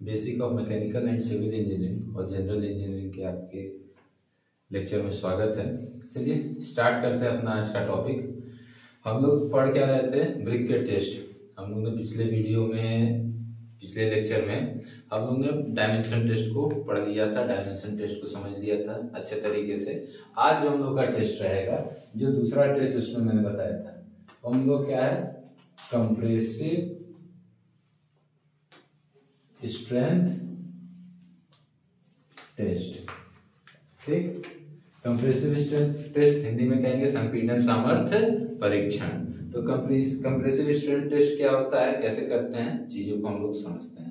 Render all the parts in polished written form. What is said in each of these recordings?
Basic of mechanical and civil engineering और general engineering के आपके लेक्चर में स्वागत है। चलिए स्टार्ट करते हैं अपना आज का टॉपिक। हम लोग पढ़ क्या रहे थे, ब्रिक के टेस्ट। हम लोग ने पिछले लेक्चर में हम लोग ने डायमेंशन टेस्ट को पढ़ लिया था, डायमेंशन टेस्ट को समझ लिया था अच्छे तरीके से। आज जो हम लोग का टेस्ट रहेगा, जो दूसरा टेस्ट उसमें मैंने बताया था, तो हम लोग क्या है, कंप्रेसिव स्ट्रेंथ टेस्ट। ठीक, कंप्रेसिव स्ट्रेंथ टेस्ट हिंदी में कहेंगे संपीड़न सामर्थ्य परीक्षण। तो कंप्रेसिव स्ट्रेंथ टेस्ट क्या होता है, कैसे करते हैं, चीजों को हम लोग समझते हैं।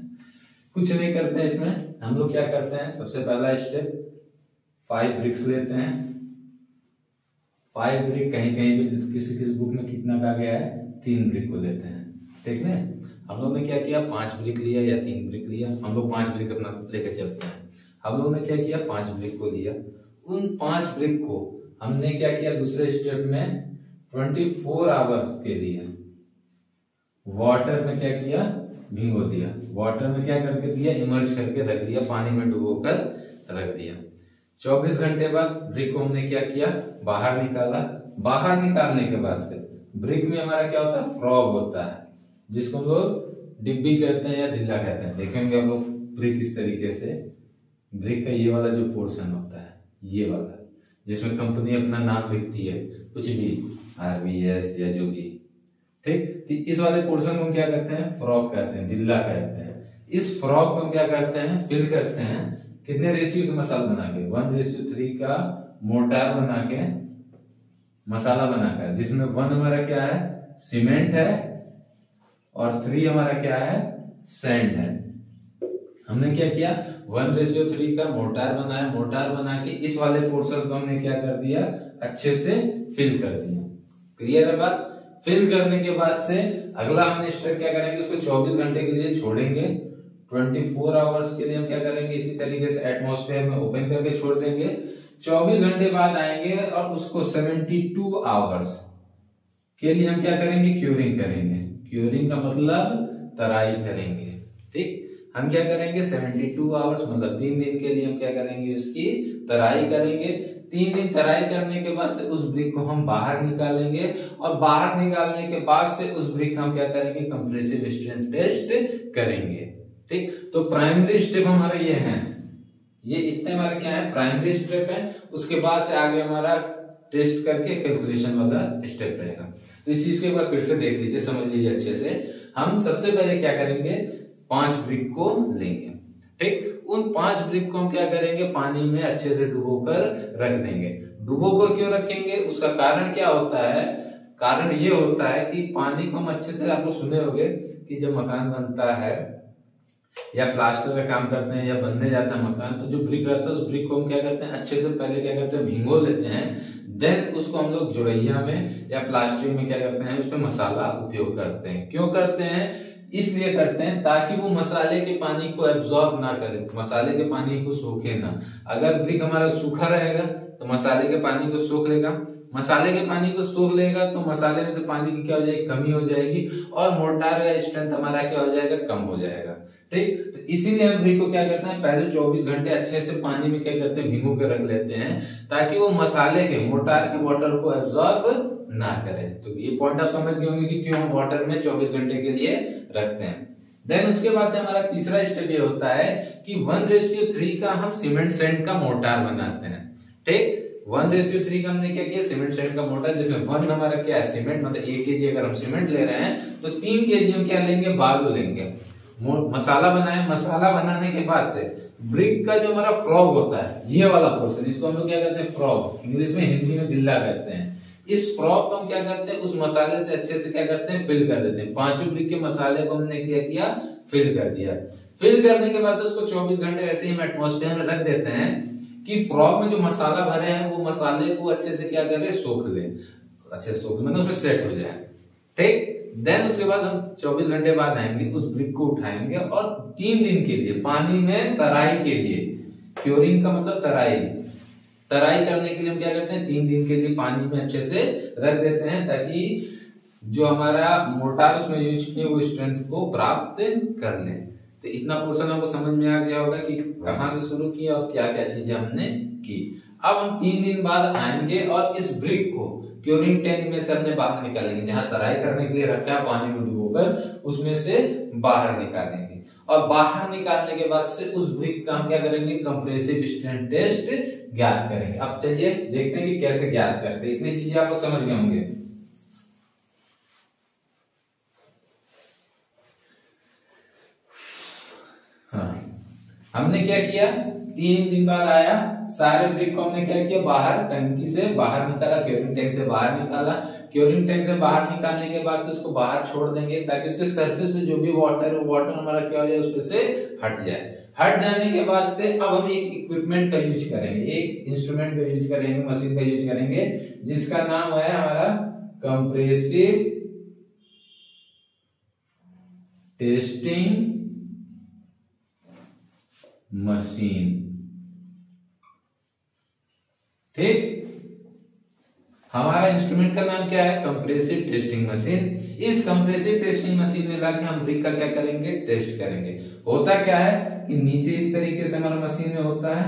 कुछ नहीं करते हैं इसमें, हम लोग क्या करते हैं, सबसे पहला स्टेप 5 ब्रिक्स लेते हैं। 5 ब्रिक कहीं कहीं भी किसी बुक में कितना कहा गया है, 3 ब्रिक को लेते हैं। ठीक है, हम लोग ने क्या किया, 5 ब्रिक लिया या 3 ब्रिक लिया। हम लोग 5 ब्रिक अपना लेकर चलते हैं। हम लोग ने क्या किया, 5 ब्रिक को लिया। उन 5 ब्रिक को हमने क्या किया, दूसरे स्टेप में 24 आवर्स के लिए वाटर में क्या किया, भिगो दिया। वाटर में क्या करके दिया, इमर्ज करके रख दिया, पानी में डुबोकर रख दिया। 24 घंटे बाद ब्रिक को हमने क्या किया, बाहर निकाला। बाहर निकालने के बाद से ब्रिक में हमारा क्या होता है, फ्रॉग होता है, जिसको हम लोग डिब्बी कहते हैं या दिल्ला कहते हैं। देखेंगे हम लोग ब्रिक इस तरीके से, ब्रिक का ये वाला जो पोर्शन होता है, ये वाला जिसमें कंपनी अपना नाम लिखती है, कुछ भी RVS या जो भी। ठीक, तो इस वाले पोर्शन को हम क्या कहते हैं, फ्रॉग कहते हैं, दिल्ला कहते हैं। इस फ्रॉग को हम क्या करते हैं, फिल करते हैं कितने रेशियो के मसाला बना के, 1:3 का मोटार बना के मसाला बनाकर, जिसमें 1 हमारा क्या है, सीमेंट है और 3 हमारा क्या है, सैंड है। हमने क्या किया, 1:3 का मोटार बनाया। मोटार बना के इस वाले पोर्शन को हमने क्या कर दिया, अच्छे से फिल कर दिया। क्लियर है बात। फिल करने के बाद से अगला हमने स्टेप क्या करेंगे, उसको 24 घंटे के लिए छोड़ेंगे। 24 आवर्स के लिए हम क्या करेंगे, इसी तरीके से एटमॉस्फेयर में ओपन करके छोड़ देंगे। 24 घंटे बाद आएंगे और उसको 72 आवर्स के लिए हम क्या करेंगे, क्यूरिंग करेंगे। क्यूरिंग का मतलब तराई करेंगे। ठीक, हम क्या करेंगे, 72 आवर्स मतलब 3 दिन के लिए हम क्या करेंगे, उसकी तराई करेंगे। 3 दिन तराई करने के बाद से उस ब्रिक को हम बाहर निकालेंगे और बाहर निकालने के बाद से उस ब्रिक हम क्या करेंगे, कंप्रेसिव स्ट्रेंथ टेस्ट करेंगे। ठीक, तो प्राइमरी स्टेप हमारा ये है, ये इतने हमारे क्या है, प्राइमरी स्टेप है। उसके बाद से आगे हमारा टेस्ट करके कैलकुलेशन वाला स्टेप रहेगा। तो इस चीज को एक बार फिर से देख लीजिए, समझ लीजिए अच्छे से। हम सबसे पहले क्या करेंगे, 5 ब्रिक को लेंगे। ठीक, उन 5 ब्रिक को हम क्या करेंगे, पानी में अच्छे से डुबोकर रख देंगे। डुबोकर क्यों रखेंगे, उसका कारण क्या होता है, कारण ये होता है कि पानी को हम अच्छे से, आप लोग सुने होंगे कि जब मकान बनता है या प्लास्टर का काम करते हैं या बनने जाता है मकान, तो जो ब्रिक रहता है उस ब्रिक को हम क्या करते हैं, अच्छे से पहले क्या करते हैं, भिगो लेते हैं। देन उसको हम लोग जुड़ैया में या प्लास्टिक में क्या करते हैं, उस पर मसाला उपयोग करते हैं। क्यों करते हैं, इसलिए करते हैं ताकि वो मसाले के पानी को एब्जॉर्ब ना करे, मसाले के पानी को सोखे ना। अगर ब्रिक हमारा सूखा रहेगा तो मसाले के पानी को सोख लेगा, मसाले के पानी को सोख लेगा तो मसाले में से पानी की क्या हो जाएगी, कमी हो जाएगी और मोर्टार का स्ट्रेंथ हमारा क्या हो जाएगा, कम हो जाएगा। ठीक, तो इसीलिए हम ब्रिक को क्या करते हैं, पहले 24 घंटे अच्छे से पानी में क्या करते हैं, भिगो के रख लेते हैं, ताकि वो मसाले के, मोटार के वाटर को एब्जॉर्ब ना करे। तो ये पॉइंट आप समझ गए होंगे कि क्यों हम वाटर में 24 घंटे के लिए रखते हैं। देन उसके बाद से हमारा तीसरा स्टेप ये होता है कि 1:3 का हम सीमेंट सैंड का मोटार बनाते हैं। ठीक, 1:3 का हमने क्या किया, सीमेंट सैंड का मोटार, जिसमें 1 हमारा क्या है, सीमेंट, मतलब 1 kg अगर हम सीमेंट ले रहे हैं तो 3 kg हम क्या लेंगे, बालू लेंगे। मसाला बनाए, मसाला बनाने के बाद से ब्रिक का जो हमारा फ्रॉग होता है, ये वाला पोर्शन, इसको हम लोग क्या कहते हैं, फ्रॉग, इंग्लिश में, हिंदी में दिल्ला कहते हैं। इस फ्रॉग को हम क्या करते हैं, उस मसाले से अच्छे से क्या करते हैं, फिल कर देते हैं। 5 ब्रिक के मसाले को हमने क्या किया, फिल कर दिया। फिल करने के बाद से उसको 24 घंटे ऐसे ही हम एटमॉस्फेयर में रख देते हैं कि फ्रॉग में जो मसाला भरे हैं वो मसाले को अच्छे से क्या करे, सोख ले, अच्छे से सोख, मतलब उसमें सेट हो जाए। ठीक, देन उसके बाद हम 24 घंटे बाद आएंगे, उस ब्रिक को उठाएंगे और 3 दिन के लिए पानी में तराई के लिए, क्योरिंग का मतलब तराई करने के लिए हम क्या करते हैं, 3 दिन के लिए पानी में अच्छे से रख देते हैं, ताकि जो हमारा मोटार उसमें यूज किए वो स्ट्रेंथ को प्राप्त कर ले। तो इतना पोर्शन आपको समझ में आ गया होगा कि कहाँ से शुरू किया और क्या क्या चीजें हमने की। अब हम 3 दिन बाद आएंगे और इस ब्रिक को क्योरिंग टैंक में से हमने बाहर निकालेंगे, जहां तराई करने के लिए रखा है पानी में डुबोकर, उसमें से बाहर निकालेंगे। और बाहर निकालने के बाद से उस ब्रिक का हम क्या करेंगे, कंप्रेसिव स्ट्रेंथ टेस्ट ज्ञात करेंगे। अब चलिए देखते हैं कि कैसे ज्ञात करते हैं। इतनी चीजें आपको समझ गए होंगे। हाँ, हमने क्या किया, 3 दिन बाद आया, सारे ब्रिक को हमने क्या किया, बाहर टंकी से बाहर निकाला, क्योरिंग टैंक से बाहर निकाला। क्योरिंग टैंक से बाहर निकालने के बाद से उसको बाहर छोड़ देंगे, ताकि उसके सरफेस पे जो भी वाटर है वो वाटर हमारा क्या हो जाए, उस पे से हट जाए। हट जाने के बाद से अब हम एक इक्विपमेंट का यूज करेंगे, एक इंस्ट्रूमेंट का यूज करेंगे, मशीन का यूज करेंगे, जिसका नाम है हमारा कंप्रेसिव टेस्टिंग मशीन। ठीक, हमारा इंस्ट्रूमेंट का नाम क्या है, कंप्रेसिव टेस्टिंग मशीन। इस कंप्रेसिव टेस्टिंग मशीन में लाके हम ब्रिक का क्या करेंगे, टेस्ट करेंगे। होता क्या है कि नीचे इस तरीके से हमारा मशीन में होता है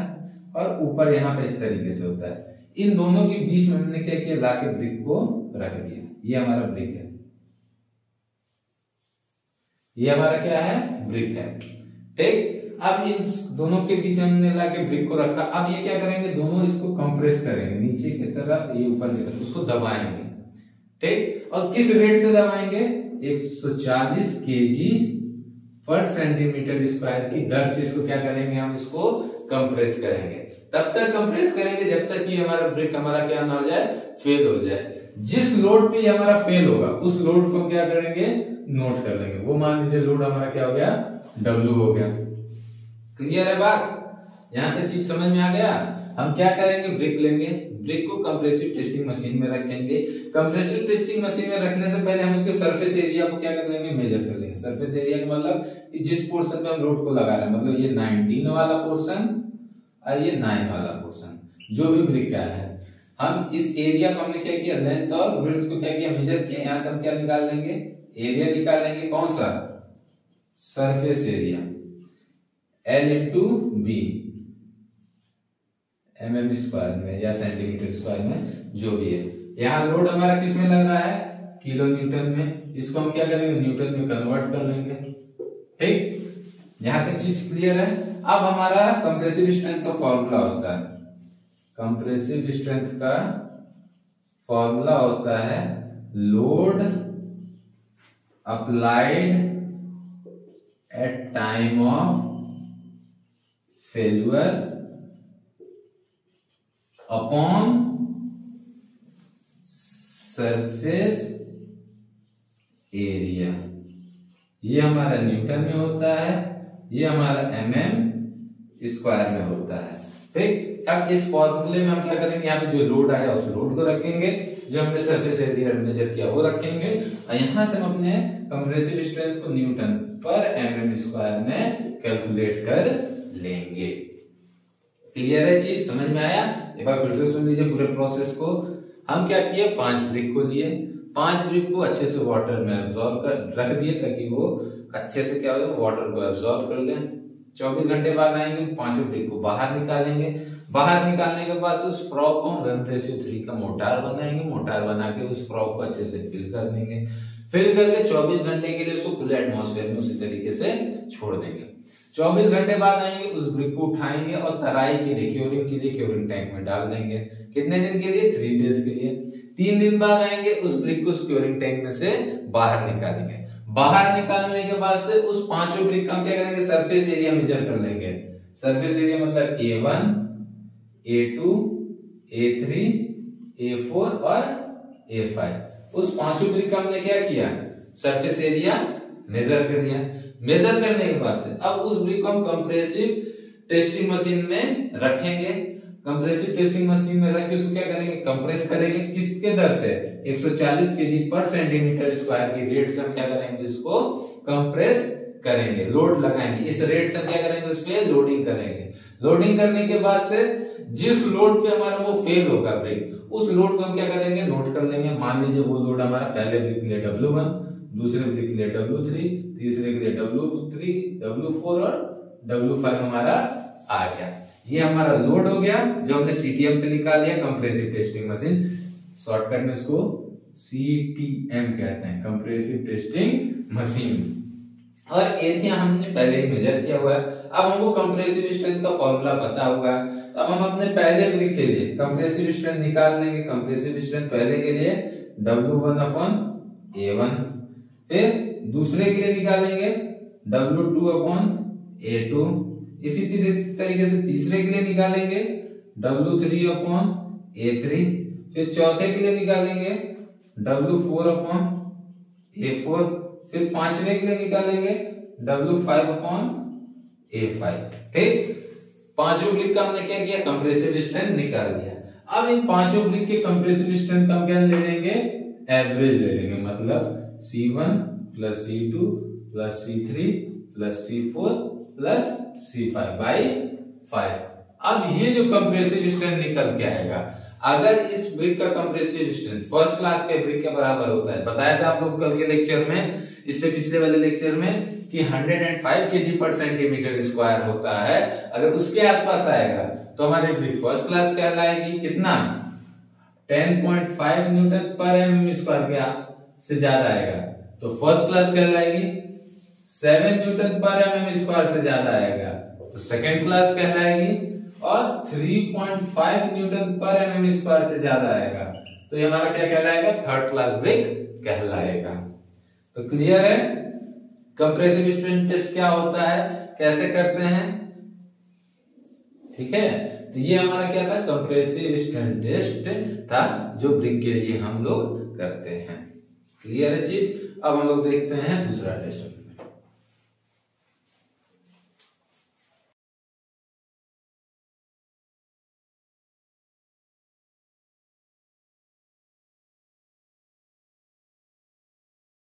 और ऊपर यहाँ पे इस तरीके से होता है। इन दोनों के बीच में हमने क्या किया, लाके ब्रिक को रख दिया। ये हमारा ब्रिक है, ये हमारा क्या है, ब्रिक है। ठीक, अब इन दोनों के बीच हमने लाके ब्रिक को रखा। अब ये क्या करेंगे, दोनों इसको कंप्रेस करेंगे, नीचे की तरफ, ये ऊपर की तरफ, उसको दबाएंगे। ठीक, और किस रेट से दबाएंगे, 140 kg पर सेंटीमीटर स्क्वायर की दर से इसको क्या करेंगे, हम इसको कंप्रेस करेंगे। तब तक कंप्रेस करेंगे जब तक कि हमारा ब्रिक हमारा क्या ना हो जाए, फेल हो जाए। जिस लोड पे हमारा फेल होगा उस लोड को क्या करेंगे, नोट कर लेंगे। वो मान लीजिए लोड हमारा क्या हो गया, W हो गया। क्लियर है बात, यहां तक चीज समझ में आ गया। हम क्या करेंगे, ब्रिक लेंगे, ब्रिक को कंप्रेसिव टेस्टिंग मशीन में रखेंगे। कंप्रेसिव टेस्टिंग मशीन में रखने से पहले हम उसके सरफेस एरिया को क्या कर लेंगे, मेजर कर लेंगे। सरफेस एरिया का मतलब कि जिस पोर्शन पे हम लोड को लगा रहे हैं, मतलब ये 19 वाला पोर्शन और ये 9 वाला पोर्शन, जो भी ब्रिक का है, हम इस एरिया को हमने क्या किया, लेंथ और विड्थ को क्या किया, मेजर किया। यहाँ से हम क्या निकाल लेंगे, एरिया निकाल लेंगे। कौन सा, surface area, L into B, mm square में या सेंटीमीटर स्क्वायर में, जो भी है। यहाँ लोड हमारा किस में लग रहा है, किलो न्यूटन में। इसको हम क्या करेंगे, न्यूटन में कन्वर्ट कर लेंगे। ठीक, यहां तक चीज क्लियर है। अब हमारा कंप्रेसिव स्ट्रेंथ का फॉर्मूला होता है, कंप्रेसिव स्ट्रेंथ का फॉर्मूला होता है load applied at time of failure upon surface area. ये हमारा न्यूटन में होता है, ये हमारा mm स्क्वायर में होता है। ठीक, अब इस फॉर्मूले में हम क्या करेंगे, यहाँ पे जो लोड आया उस लोड को रखेंगे, जो हमने सरफेस एरिया मेजर किया वो रखेंगे, और यहां से हम अपने कंप्रेसिव स्ट्रेंथ को न्यूटन पर mm स्क्वायर में कैलकुलेट कर लेंगे। क्लियर है, चीज समझ में आया। एक बार फिर से सुन लीजिए पूरे प्रोसेस को। हम क्या किए, 5 ब्रिक को लिए, 5 ब्रिक को अच्छे से वाटर में एब्जॉर्ब कर रख दिए, ताकि वो अच्छे से क्या हो, वाटर को एब्जॉर्ब कर ले। 24 घंटे बाद आएंगे, 5 ब्रिक को बाहर निकालेंगे। बाहर निकालने के बाद उस फ्रॉक को 1:3 का मोटार बनाएंगे। मोटार बना के उस फ्रॉक को अच्छे से फिल कर देंगे। फिल करके 24 घंटे के लिए उसको खुले एटमॉस्फेयर में उसी तरीके से छोड़ देंगे। 24 घंटे बाद आएंगे, उस ब्रिक को उठाएंगे और तराई के लिए, क्योरिंग के लिए क्योरिंग टैंक में डाल देंगे। कितने दिन के लिए, 3 डेज के लिए। 3 दिन बाद आएंगे, उस ब्रिक को क्योरिंग टैंक में से बाहर निकालेंगे। बाहर निकालने के बाद से उस 5 ब्रिक का क्या करेंगे, सरफेस एरिया मेजर कर लेंगे। सरफेस एरिया मतलब A1, A2, A3, A4 और A5। उस 5 ब्रिक का हमने क्या किया, सरफेस एरिया मेजर कर लिया। मेजर करने के बाद से अब उस ब्रिक को हम कंप्रेसिव टेस्टिंग मशीन में रखेंगे। कंप्रेसिव टेस्टिंग मशीन में रख के उसको क्या करेंगे, कंप्रेस करेंगे। किसके दर से, 140 kg पर सेंटीमीटर स्क्वायर की रेट से हम क्या करेंगे, इसको कंप्रेस करेंगे, लोड लगाएंगे। इस रेट से हम क्या करेंगे, उस पे लोडिंग करेंगे। लोडिंग करने के बाद से जिस लोड पे हमारा वो फेल होगा ब्रिक, उस लोड को हम क्या करेंगे, नोट कर लेंगे। मान लीजिए वो लोड हमारा पहले ब्रिक के लिए W1, दूसरे ब्रिक के लिए W3, तीसरे के लिए W3, W4 और W5 हमारा आ गया। ये हमारा लोड हो गया जो हमने CTM से निकाल लिया, कंप्रेसिव टेस्टिंग मशीन, शॉर्टकट में इसको CTM कहते हैं, कंप्रेसिव टेस्टिंग मशीन। और एरिया हमने पहले ही मेजर किया हुआ है। अब हमको कंप्रेसिव स्ट्रेंथ का फॉर्मूला पता होगा, तो अब हम अपने पहले ब्रिक के लिए कंप्रेसिव स्ट्रेंथ निकाल लेंगे। कंप्रेसिव स्ट्रेंथ पहले के लिए W1/A1, फिर दूसरे के लिए निकालेंगे W2/A2, इसी तरीके से तीसरे के लिए निकालेंगे W3/A3, फिर चौथे के लिए निकालेंगे W4/A4, फिर पांचवे के लिए निकालेंगे W5/A5। ठीक, पांचों ब्रिक का हमने क्या किया, कंप्रेसिव स्ट्रेंथ निकाल दिया। अब इन पांचों ब्रिक के कंप्रेसिव स्ट्रेंथ का हम क्या ले लेंगे, एवरेज ले लेंगे, मतलब C1 + C2 + C3 + C4 + C5 by 5। अब ये जो कंप्रेसिव स्ट्रेंथ निकल के आएगा, अगर इस ब्रिक का कंप्रेसिव स्ट्रेंथ फर्स्ट क्लास के ब्रिक के बराबर होता है, बताया था आप लोग कल के लेक्चर में, इससे पिछले वाले लेक्चर में, कि 105 kg/cm² होता है, अगर उसके आसपास आएगा तो हमारी ब्रिक फर्स्ट क्लास कहलाएगी। कितना, 10.5 Nm² के से ज्यादा आएगा तो फर्स्ट क्लास कहलाएगी। 7 Nm² से ज्यादा आएगा तो सेकेंड क्लास कहलाएगी, और 3.5 Nm² से ज्यादा आएगा तो ये हमारा क्या कहलाएगा, थर्ड क्लास ब्रिक कहलाएगा। तो क्लियर है कंप्रेसिव स्ट्रेंथ टेस्ट क्या होता है, कैसे करते हैं। ठीक है, तो ये हमारा क्या था, कंप्रेसिव स्ट्रेंथ टेस्ट था जो ब्रिक के लिए हम लोग करते हैं। क्लियर है चीज। अब हम लोग देखते हैं दूसरा टेस्ट।